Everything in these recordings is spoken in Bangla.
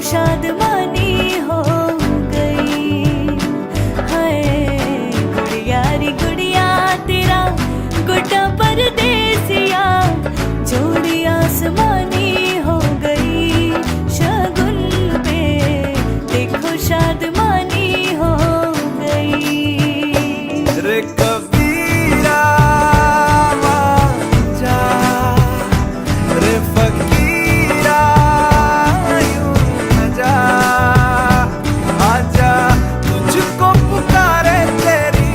शादमानी हो गई। हाय गुड़िया रे गुड़िया तेरा गुड्डा परदेसिया, जोड़ी आसमानी हो गई। शगुन पे देखो शादमानी हो गई। रे कबीरा जा, रे फकीरा यूं न जा, आजा तुझको पुकारे तेरी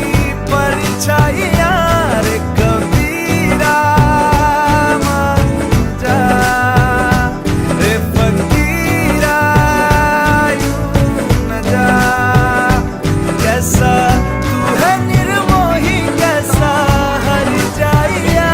परछाइयाँ। रे कबीरा जा, रे फकीरा यूं न जा। कैसा तू है निर्मोही, कैसा हर जाइया।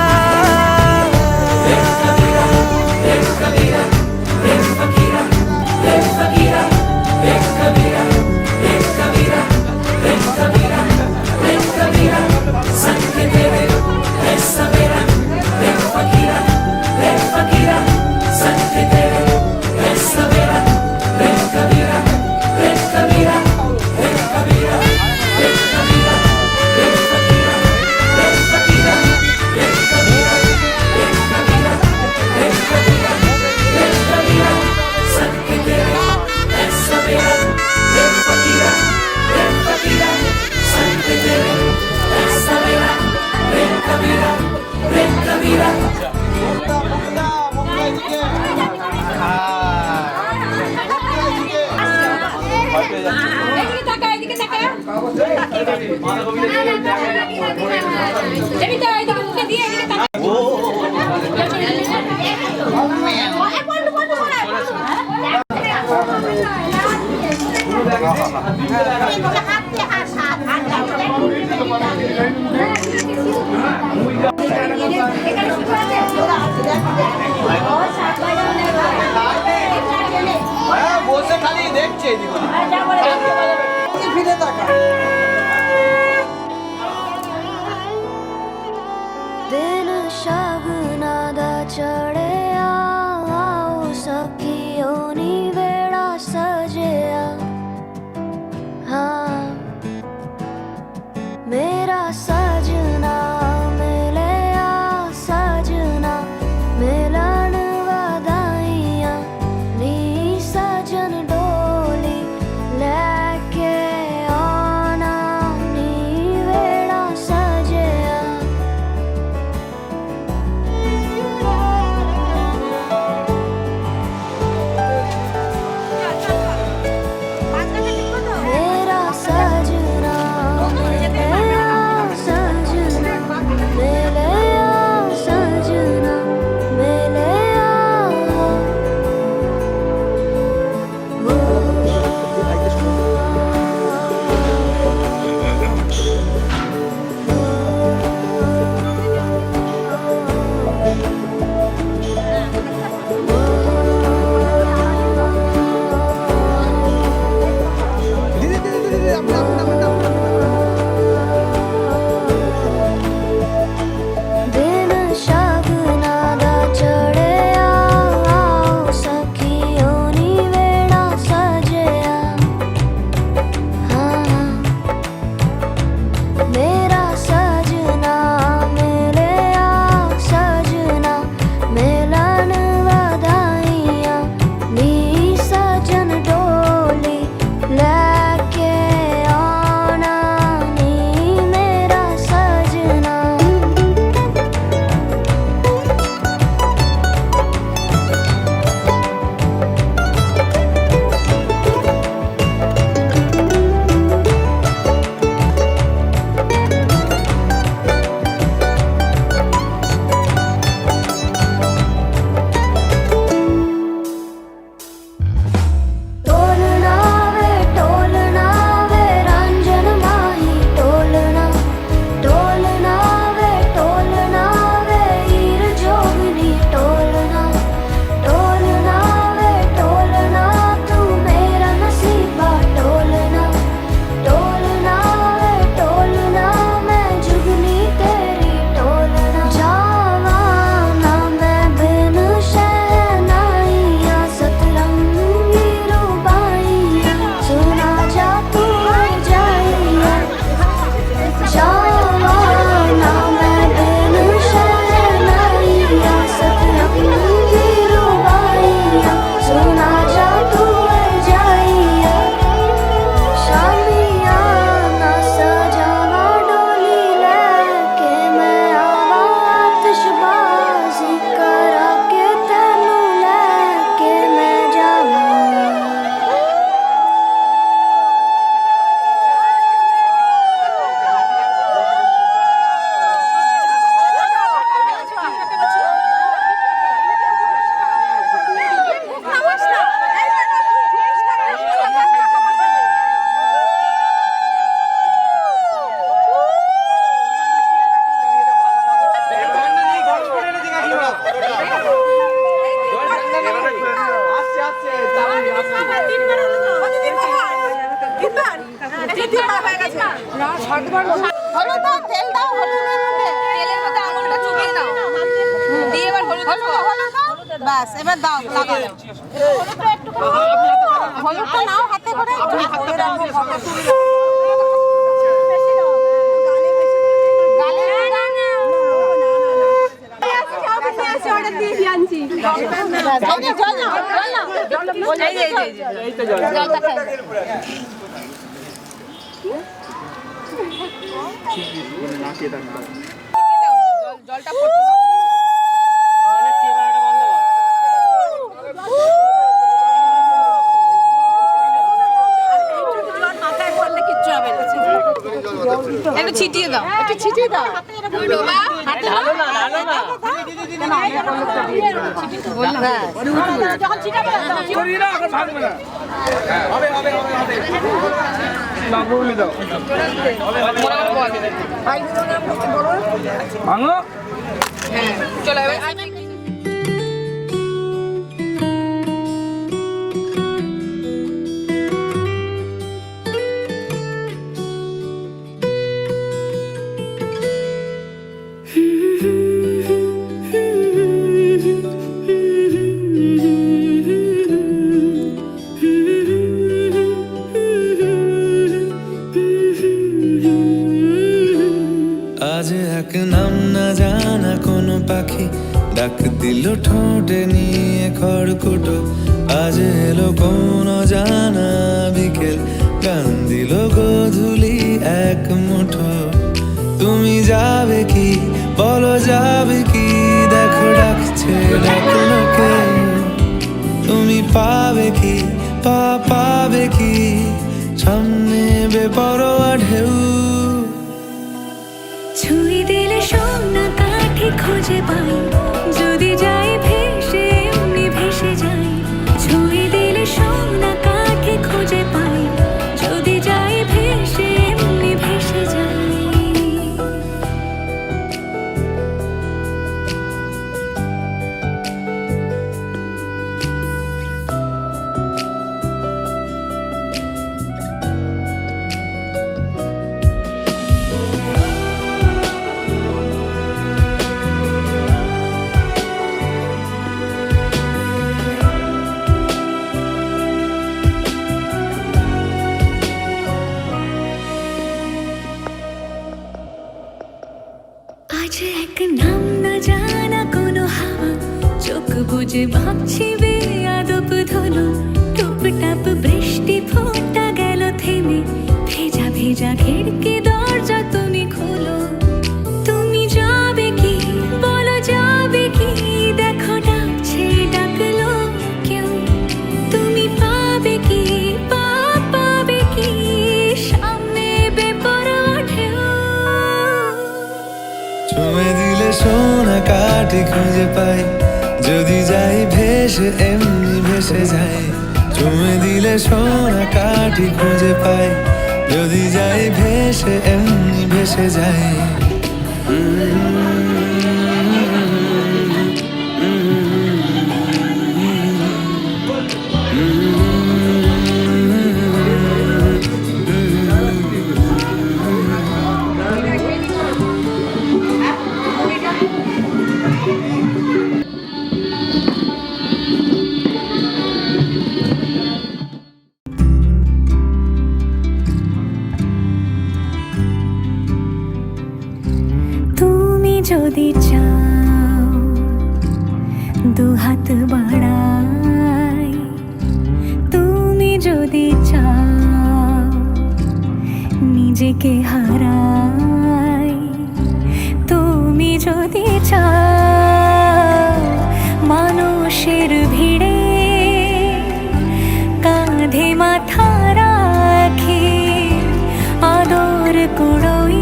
এদিকে তাকা, এদিকে তাকা। এদিকে তাকা, এদিকে মুখে দিয়ে এদিকে তাকা। বসে খালি দেখছে ফিরে তাকা। दिन शगुना दा चढ़िया, आओ सखियो नी वेड़ा सजिया। हाँ मेरा सजना मिलिया, सजना मिलन वधाइयां। नी सजन डोली लेके आना, হলুদ দাও, তেল দাও, তেলের মধ্যে আঙুলটা চুবিয়ে নাও, দিয়ে এবার হলুদ দাও, বাস এবার দাও, লাগাও। হলুদটা নাও হাতে করে, জলটা একটু ছিটিয়ে দাও, একটু ছিটিয়ে দাও, চলো এবার আজ এক নাম না জানা কোনো পাখি ডাক দিল ঠোঁটে নিয়ে খড়কুটো। আজ এলো কোন জানা বিকেল গান দিল গোধূলি এক মুঠো। তুমি যাবে কি বলো যাবে কি, দেখো ডাকছে ডাকলো কে। তুমি পাবে কি পাবে কি, সামনে বেপরোয়া ঢেউ। ছুঁয়ে দিলে সোনা কাঠে খুঁজে পাই, যদি যাই ভেসে এমনি ভেসে যাই। ছুঁয়ে দিলে সোনা কাঠে খুঁজে পাই, যদি যাই ভেসে এমনি ভেসে যাই। আজ এক নাম না জানা কোনো হাওয়া, চোখ বুঝে ভাবছি বেয়াদব ধলো। টুপটাপ বৃষ্টি ফোঁটা গেল থেমে, ভেজা ভেজা খিড়কি দরজা তুমি খোলো। তুমি যাবে কি বলো যাবে কি, দেখো ডাকছে ডাকলো কেউ। তুমি পাবে কি পাবে কি, সামনে বেপরোয়া ঢেউ। ছুঁয়ে দিলে সোনা কাঠি খুঁজে পাই, যদি যাই ভেসে এমনি ভেসে যাই। ছুঁয়ে দিলে সোনা কাঠি খুঁজে পাই, যদি যাই ভেসে এমনি ভেসে যাই। যদি চাও দুহাত বাড়াই, তুমি যদি চাও নিজেকে হারাই। তুমি যদি চাও মানুষের ভিড়ে কাঁধে মাথা রাখি আদর কুড়োই।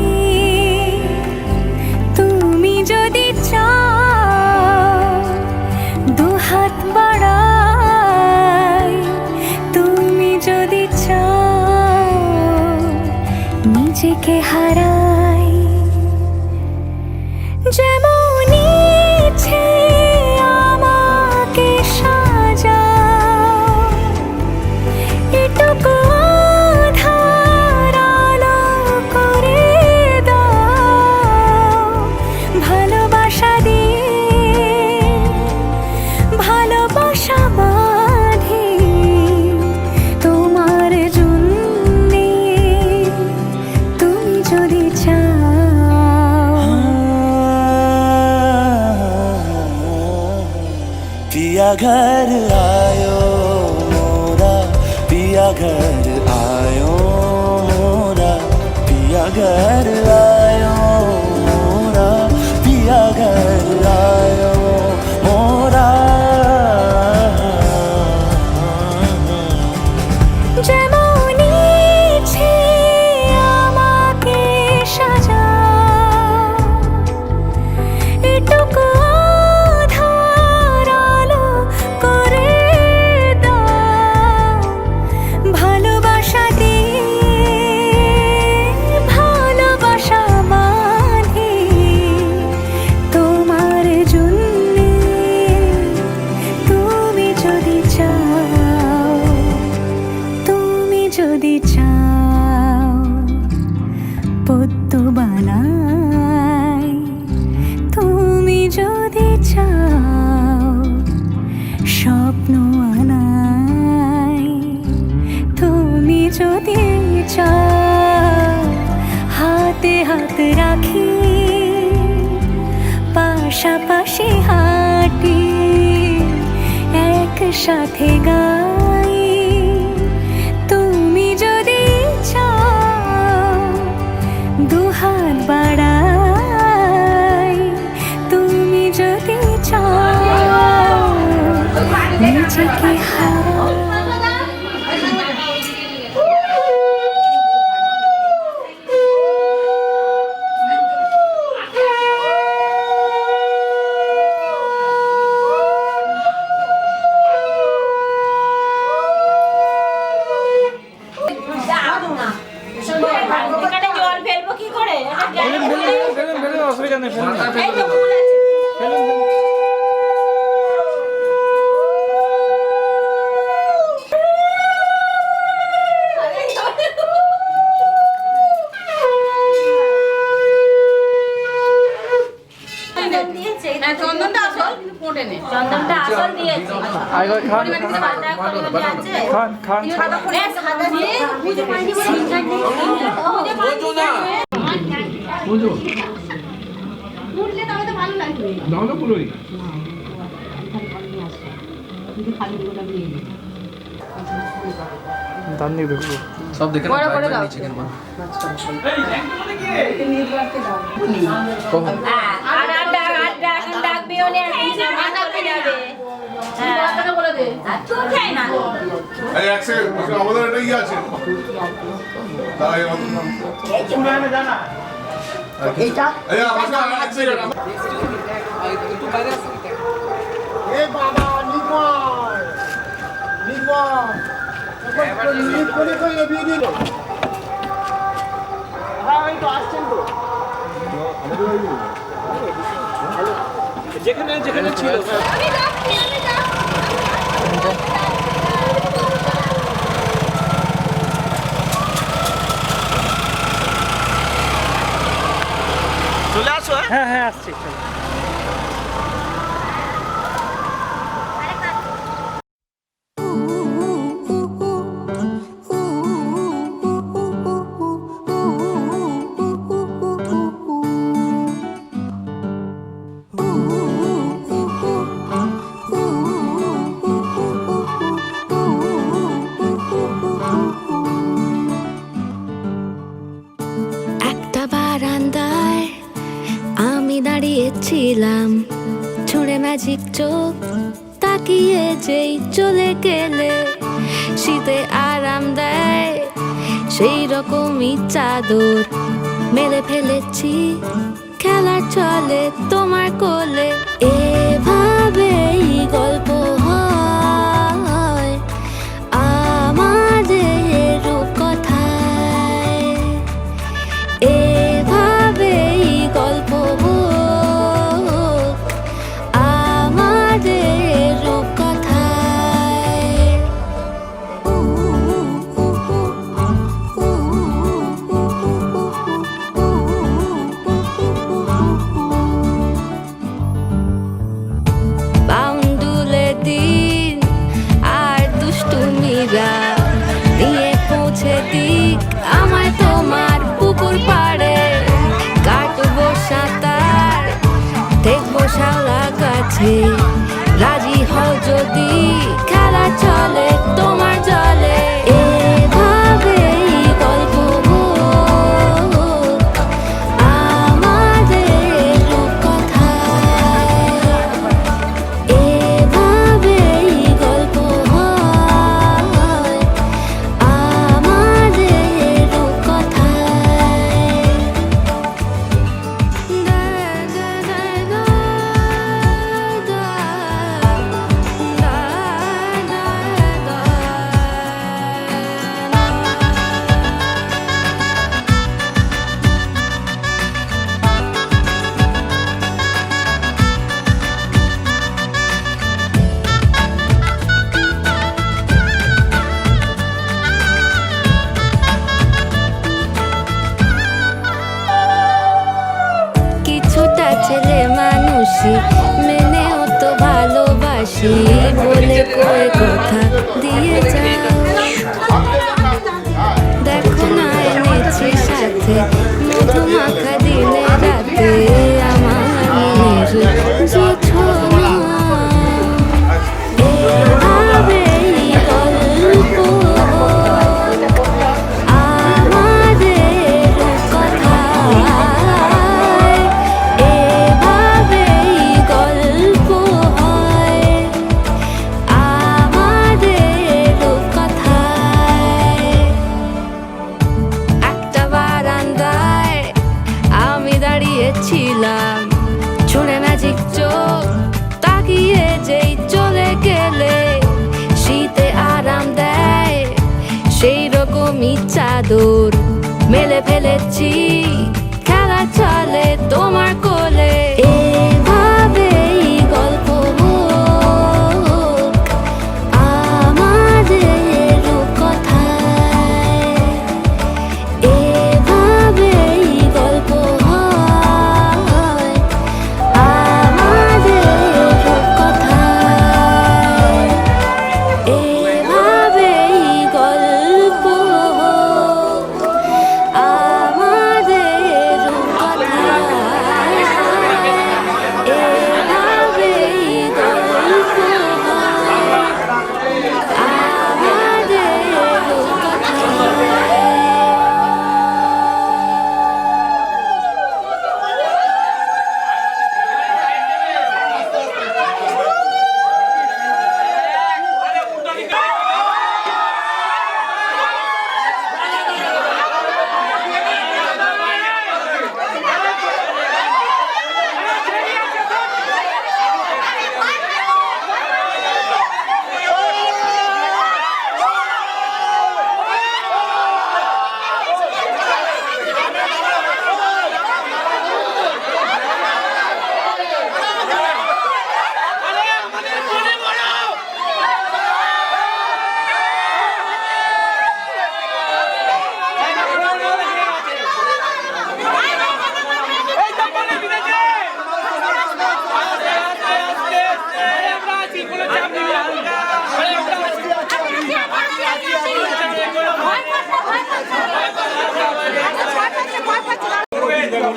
দুহাত বাড়াই, তুমি যদি চাও নিজেকে হারাই। যেমন ইচ্ছে আমাকে সাজাও, घर आयो मोरा पिया घर आयो मोरा पिया घर आयो मोरा पिया घर आयो मोरा যেমন ইচ্ছে আমাকে সাজাও, এটুকু আঁধার আলো করে দাও। ভালোবাসা দিয়ে ভালোবাসা বাঁধি তোমার জন্যে, তুমি যদি চাও, তুমি যদি চাও পদ্ম বানাই, তুমি যদি চাও স্বপ্ন আনাই, তুমি যদি চাও হাতে হাত রাখি পাশাপাশি হাঁটি একসাথে গাই, তুমি যদি চাও দুহাত বাড়াই, তুমি যদি চাও নিজেকে হারাই। এখানে জল ফেলবো কি করে? অসুবিধা নেই। এই তো ফুল আছে। চন্দনটা আসল ফোটে নে, চন্দনটা আসল দিয়েছে। খান খান দান দিয়ে দেখবো সব দেখে বড় করে দাও। চিকেন মা আর ডাকবেও না, মানা করে যাবে। হ্যাঁ বলে দে, আর তুই খাই না। এই এক সেকেন্ড আমাদের এটা কি আছে তাই এইটা এই আমাকে এক সেকেন্ড একটু বাইরে আসো এ বাবা নির্মল নির্মল নির্মল করে করে বিয়ে দিল। হ্যাঁ ওই তো আসছেন তো যেখানে যেখানে ছিল চলে আসো হ্যাঁ হ্যাঁ আসছি একটা বারান্দায় আমি দাঁড়িয়েছিলাম, ছুঁড়ে ম্যাজিক চোখ তাকিয়ে যেই চলে গেলে, শীতে আরাম দেয় সেই রকমই চাদর মেলে ফেলেছি, খেলার চলে তোমার কোলে। এভাবেই গল্প হয় আমাদের রূপকথায়, এভাবেই গল্প হোক আমাদের রূপকথায়। বাউন্ডুলে দিন আর দুষ্টুমিরা নিয়ে পৌঁছে দিক আমায় তোমার পুকুর পাড়ে, কাটবো সাঁতার দেখবো শাওলা গাছে, রাজি হও যদি খেলা চলে তোমার জলে এভাবেই গল্প হোক আমাদের রূপকথায় এভাবেই গল্প হয় আমাদের রূপকথায় কিছুটা ছেলে মানুষই মেনেও তো ভালোবাসি বলে কয়ে কথা দিয়ে যাও দেখো না এনেছি সাথে মধুমাখা দিনে রাতে আমার মনের জোছনা এভাবেই গল্প আমাদের কথায় এভাবেই গল্প হয় আমাদের কথায় একটা বারান্দায় আমি দাঁড়িয়েছিলাম ছুঁড়ে ম্যাজিক চোখ তাকিয়ে যেই চলে গেলে শীতে আরাম দেয় সেই রকমই চাদর মেলে ফেলেছি খেলা চলে তোমার কোলে এভাবেই গল্প হোক আমাদের রূপকথায় এভাবেই গল্প হয় আমাদের রূপকথায় এভাবেই গল্প হোক আমাদের রূপকথায় এভাবেই গল্প হয় আমাদের রূপকথায়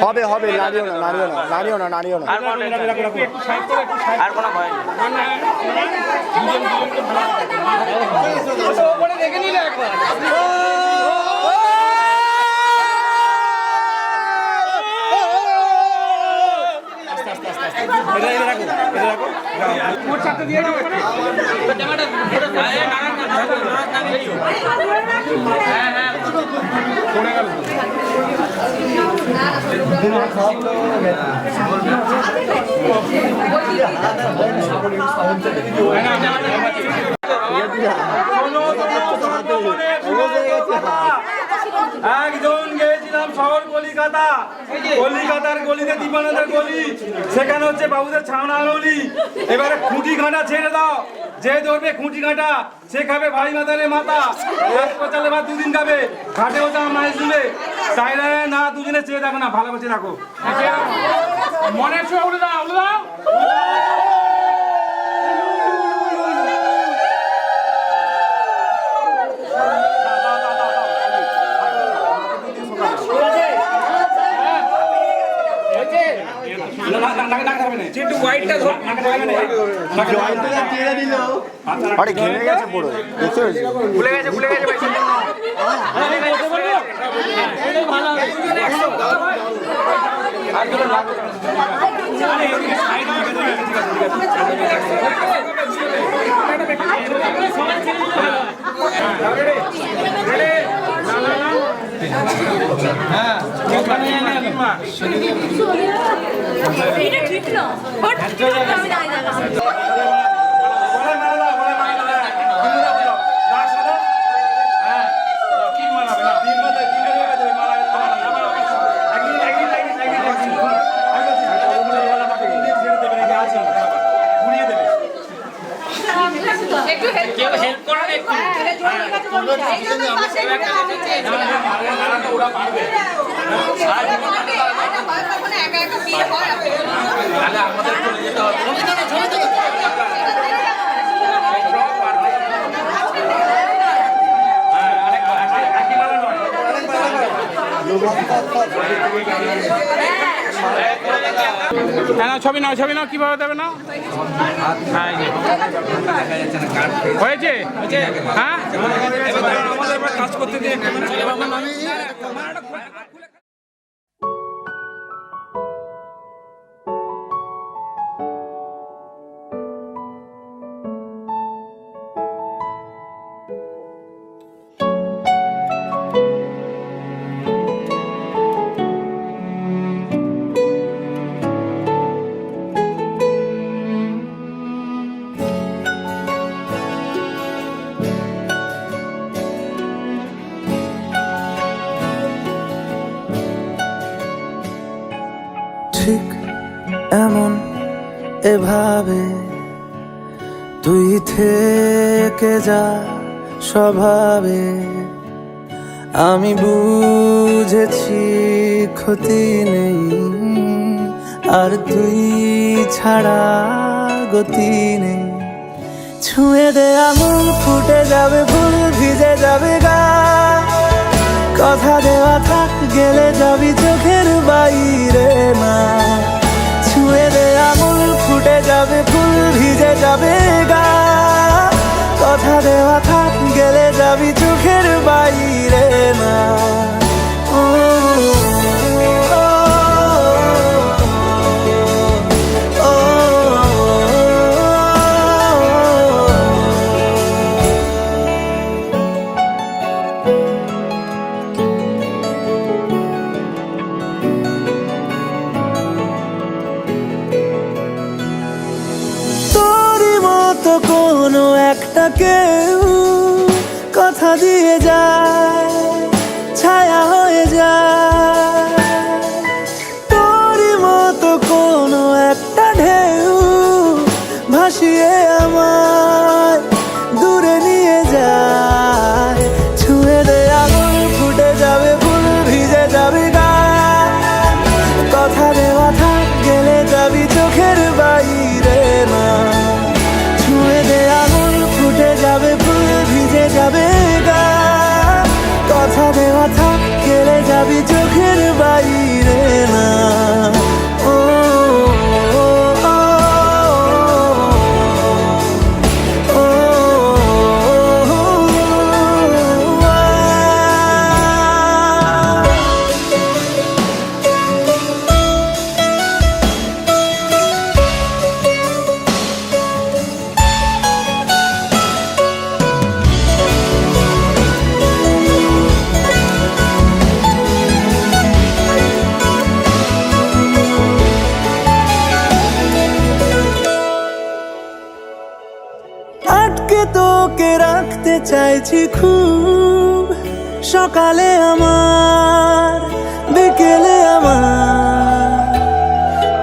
হবে হবে নাড়িও না নাড়িও না নাড়িও না নাড়িও না আর কোনো ভয় নেই একজন গিয়েছিলাম শহর কলিকাতা, কলিকাতার গলিতে দীপানন্দের গলি, সেখানে হচ্ছে বাবুদের ছাউনা গলি। এবারে খুঁটি কাঁটা ছেড়ে দাও, যে ধরবে খুঁটি কাঁটা সে খাবে ভাই মাতালে মাথা, চালে ভাত দুদিন খাবে, ঘাটে ওটা মাছ দিবে। তাই না দুজনে চেয়ে দেখো না, ভালো করে রাখো মনের সময় উঠে দাও, উঠে দাও। চিন্টু আরে ঘেমে গেছে পুরো দেখতে পেয়েছি ভুলে গেছে এটা ঠিক না বাট আমি জানি না একটু হেল্প করো না একটু এই জন্য পাশে ওরা পারবে একা একা বিয়ে হয় তাহলে আমাদের চলে যেতে হবে ছবি নাও কিভাবে দেবে না হয়েছে হ্যাঁ কাজ করতে দিয়ে ঠিক এমন এভাবে তুই থেকে যা স্বভাবে আমি বুঝেছি ক্ষতি নেই আর তুই ছাড়া গতি নেই ছুঁয়ে দে আঙুল ফুটে যাবে ফুল ভিজে যাবে গা কথা দেওয়া থাক গেলে যাবি চোখের বাইরে না ছুঁয়ে দে আঙুল ফুটে যাবে ফুল ভিজে যাবে গা কথা দেওয়া থাক গেলে যাবি চোখের বাইরে না ও, ও, ও, ও, তোরই মতো কোনো একটা কেউ কথা দিয়ে যায় ছায়া হয়ে যায় তোরই মতো কোনো একটা ঢেউ ভাসিয়ে আমায় দূরে নিয়ে যায় ছুঁয়ে দে আঙুল ফুটে যাবে ফুল ভিজে যাবে গা কথা দেওয়া থাক গেলে যাবি চোখের বাইরে না ছুঁয়ে দে আঙুল ফুটে যাবে ফুল ভিজে যাবে গা কথা দেওয়া থাক গেলে যাবি চোখের বাইরে না ও, ও, ও, ও, ও, আটকে তোকে রাখতে চাইছি খুব সকালে আমার বিকেলে আমার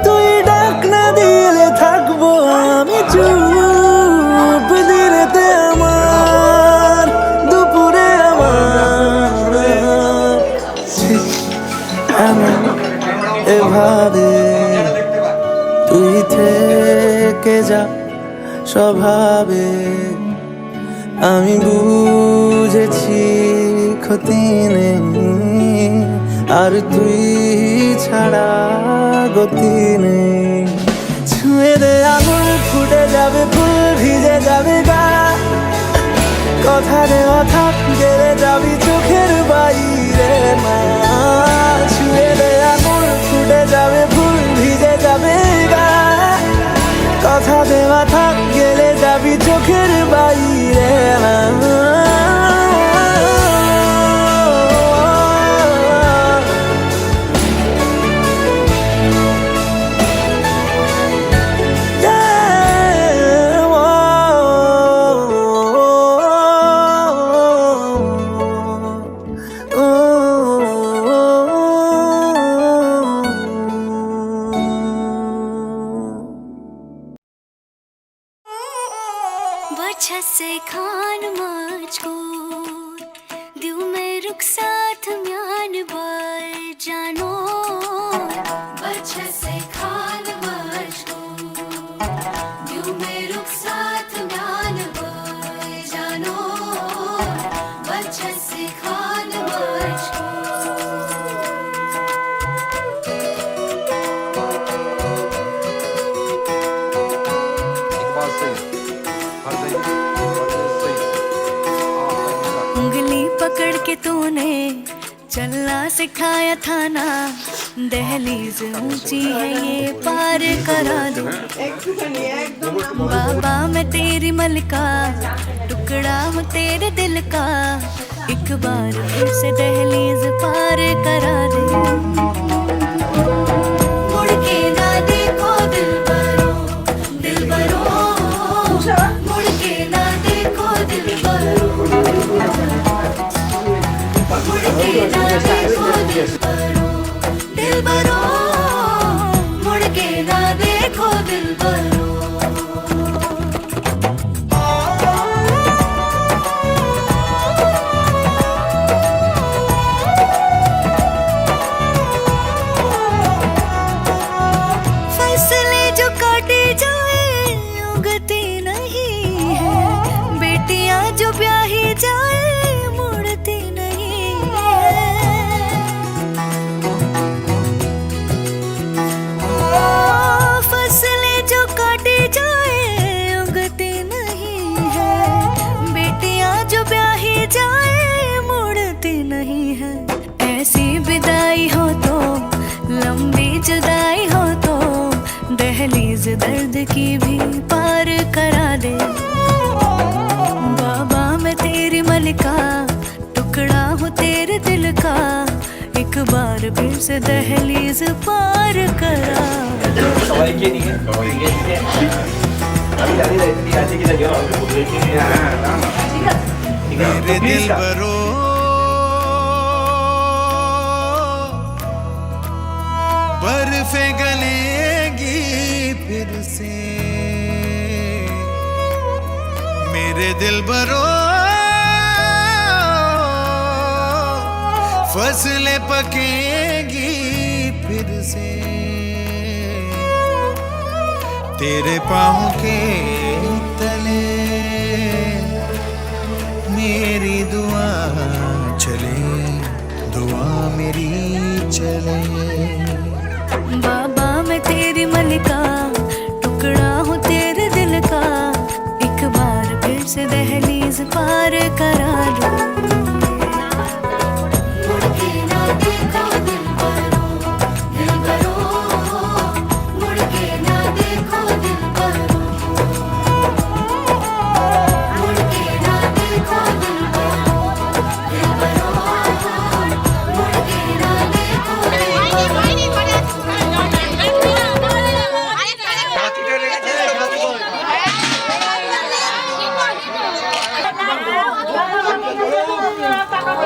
তুই ডাক না দিলে থাকবো আমি চুপ দিনেতে আমার দুপুরে আমার ঠিক এমন এভাবে তুই থেকে যা স্বভাবে আমি বুঝেছি ক্ষতি নেই আর তুই ছাড়া গতি নেই ছুঁয়ে দে আঙুল ফুটে যাবে ফুল ভিজে যাবে গা কথা দেওয়া থাক গেলে যাবি চোখের বাইরে মা ছুঁয়ে দে আঙুল ফুটে যাবে ফুল ভিজে যাবে গা কথা দেওয়া থাক গেলে যাবি চোখের বাইরে মা बच्चा से खान मुझको दिल में रुख साथ म्यान बर जानो बच्चा से खान मुझको दिल में रुख साथ म्यान बर जानो बच्चा से खान मुझको उंगली पकड़ के तूने चलना सिखाया था ना दहलीज ऊंची है ये पार करा दो बाबा मैं तेरी मलिका टुकड़ा हूँ तेरे दिल का एक बार फिर से दहलीज पार करा दे मुड़ के ना देखो दिल भरो मुड़ के ना देखो दिल भरो दिल भरो मुड़ के ना देखो दिल भरो फसले जो काटे जाए उगती नहीं है बेटियां जो ब्याही जाए मुड़ती नहीं फसलें जो काटी जाए उगती नहीं है बेटियां जो ब्याही जाए मुड़ती नहीं है ऐसी विदाई हो तो लंबी जुदाई हो तो दहलीज दर्द की भी पार करा दे बाबा मैं तेरी मलिका टुकड़ा हूँ तेरे दिल का एक बार फिर से दहलीज पार करा मेरे दिल भरो बर्फे गलेगी फिर से मेरे दिल भरो फसलें पकेगी फिर से तेरे पाँव के तले मेरी दुआ चले दुआ मेरी चले बाबा मैं तेरी मलिका टुकड़ा हूँ तेरे दिल का एक बार फिर से दहलीज पार करा दो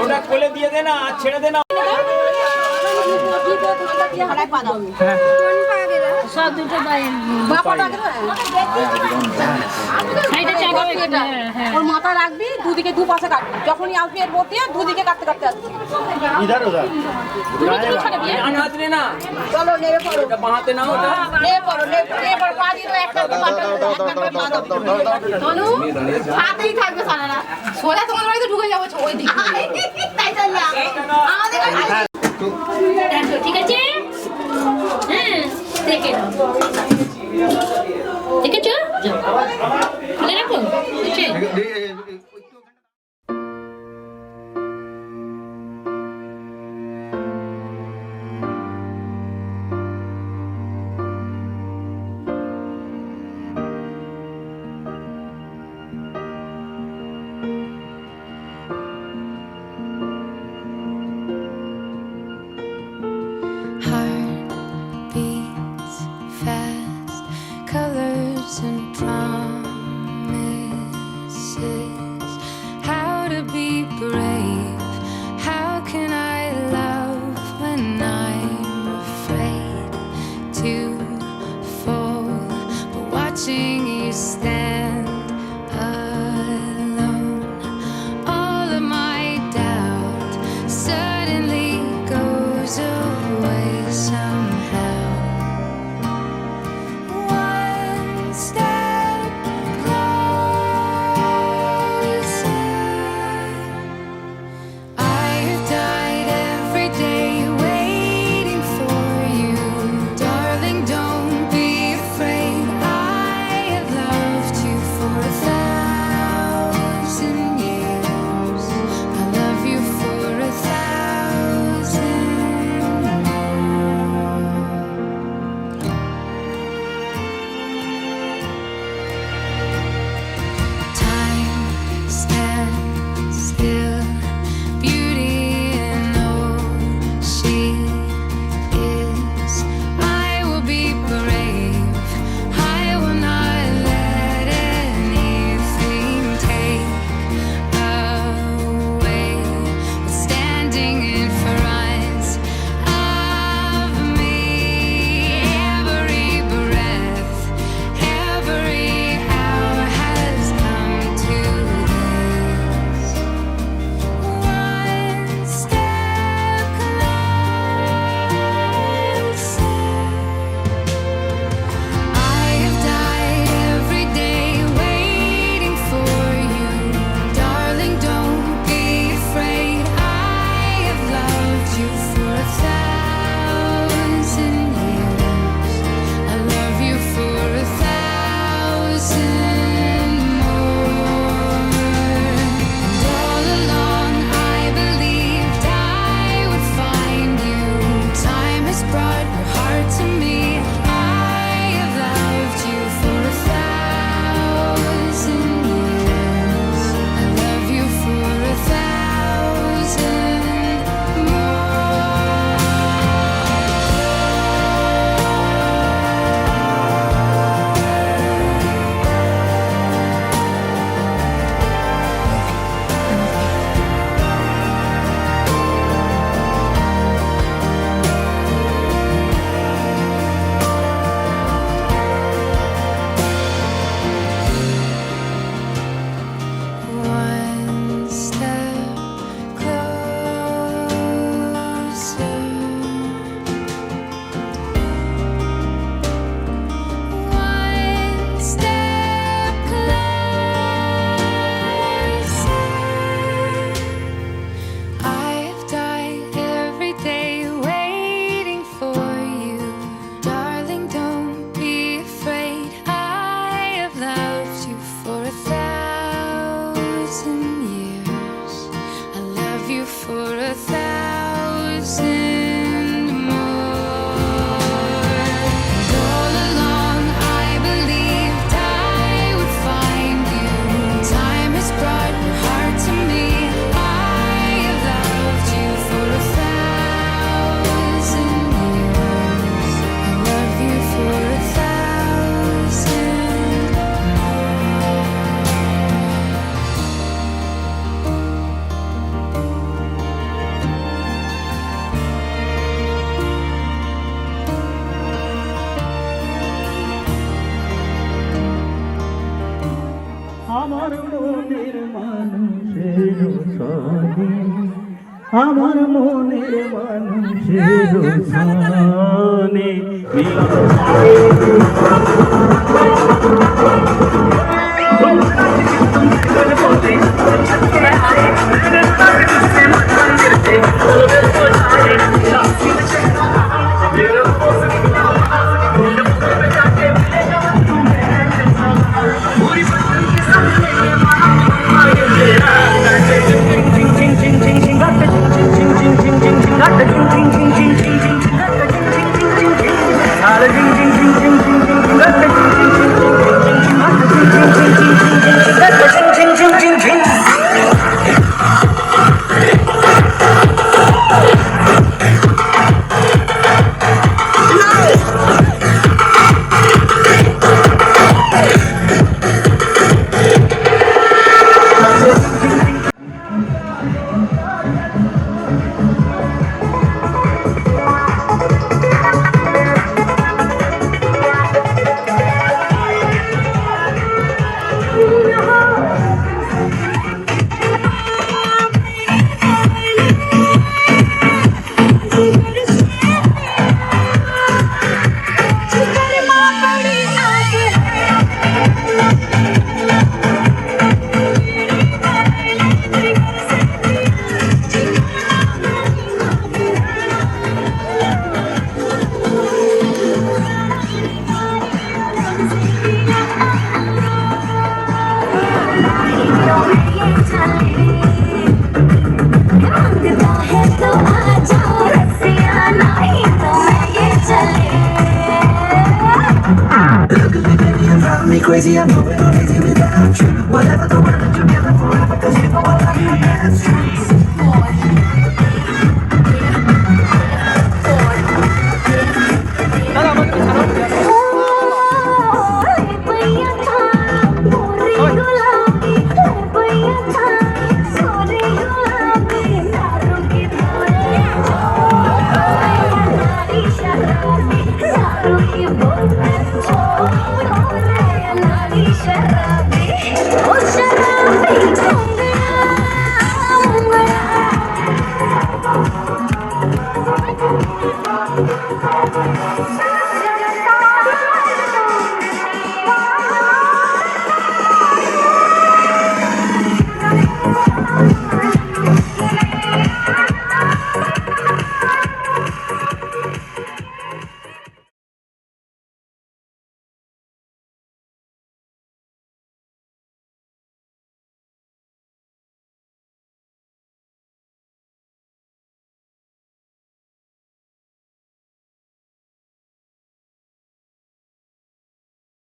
ওটা কোলে দিয়ে দে না আর ছেড়ে দে না সব দুটো ওর মাথা রাখবি দুদিকে দু পাশে কাটবি যখনই আসবি এর মধ্যে দুদিকে কাটতে কাটতে আসবি না চলো নেবে পড়ো বাঁহাতে না ওটা নেবে পড়ো নেবে পড়ো পা দিয়ে একটা তনু হাতেই থাকবে সারারা সোজা তোমার বাড়িতে ঢুকে যাবো ওই দিকে তাই চল না আমাদের ঠিক আছে হ্যাঁ দেখে নাও you for 1,000 more. And all along I believed I would find you. Time has brought your heart to me. I have loved you for 1,000 years. I love you for 1,000 more. আমার মনের মানুষের সনে, আমার মনের মানুষের সনে Me crazy, I'm moving crazy without you. Whatever the weather, together forever, 'cause you know I love you, yeah, it's true.